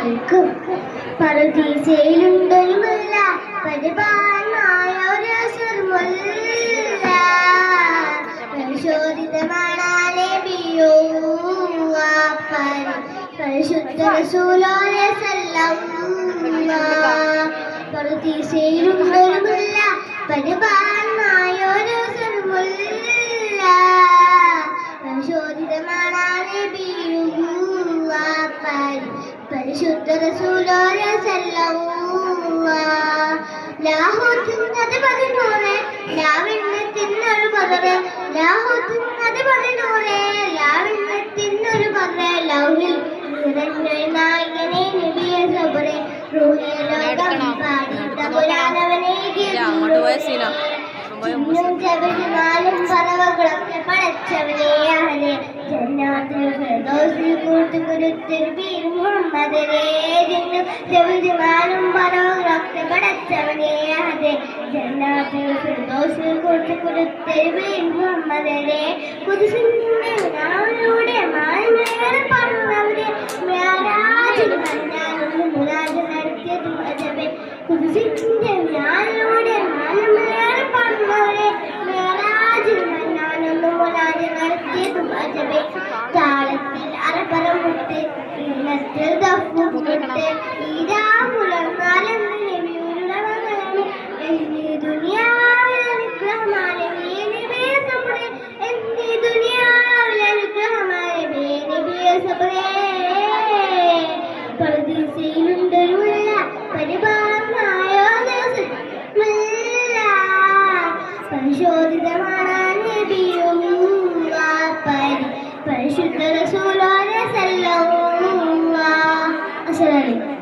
അസ്സലാമലൈക്കും. പറുദീസയിലുണ്ടൊരു മുല്ല, പരിപാലനായ ഒരു അസുർമുല്ല. പരിശോധിതമാണ് നബിയുവ പരിശുദ്ധ റസൂലുള്ളാഹി സല്ലല്ലാഹു. പറുദീസയിലുണ്ടൊരു മുല്ല, പരിപാലനായ ഒരു അസുർമുല്ല. പരിശോധിതമാണ് നബിയുവ പരിശുദ്ധ റസൂലുള്ളാഹി സല്ലല്ലാഹു. ലാഹോത്തുന്നത് 14, ലാവിണ്ണത്തിനൊരു പകര്. ലാഹോത്തുന്നത് 14, ലാവിണ്ണത്തിനൊരു പകര്. ലൗഹിൽ നിറഞ്ഞൊരു നായകനെ നബിയെ സബറെ. റൂഹിയ ലോകം പാടിട്ട പുരാണവനെ ജബിമാലും പറവകളൊക്കെ പടച്ചവനെ അഹലെ. ജന്നാത്തുൽ ഫിർദൗസിൽ കൂട്ടുകുരുത്തിരുപീർ മുഹമ്മദരെ. ജബിമാലും പറവകളൊക്കെ പടച്ചവനെ അഹലെ. ജന്നാത്തുൽ ഫിർദൗസിൽ കൂട്ടുകുരുത്തിരുപീർ മുഹമ്മദരെ. കുദ്സിന്റെ നാളുടെ മാനമേറെ പറഞ്ഞവരെ. മിഅ്റാജിൽ മന്നാനൊന്ന് മുനാജ നടത്തിയത് അജബേ. കുദ്സിന്റെ നാളുടെ മാനമേറെ പറഞ്ഞവരെ. മിഅ്റാജിൽ മന്നാനൊന്ന് മുനാജ നടത്തിയത് അജബേ. താളത്തിൽ അറപ്പറം മുട്ട്, ഈണത്തിൽ ദഫ്ഫ് മുട്ട്. ഈരാമുലർന്നാലെന്ന് നബിയുടെ മകളാണ്. എന്നീ ദുനിയാവിൽ അനുഗ്രഹമാണ് നബിയെ സബറേ. എന്നീ ദുനിയാവിൽ അനുഗ്രഹമാണ് നബിയെ സബറേ. പറുദീസയിലുണ്ടൊരു മുല്ല, പരിപാലനായ പരിശോധിതമാണ് നബിയുവ പരിശുദ്ധ റസൂലുള്ളാഹി സല്ലല്ലാഹു. അസ്സലാമു അലൈക്കും.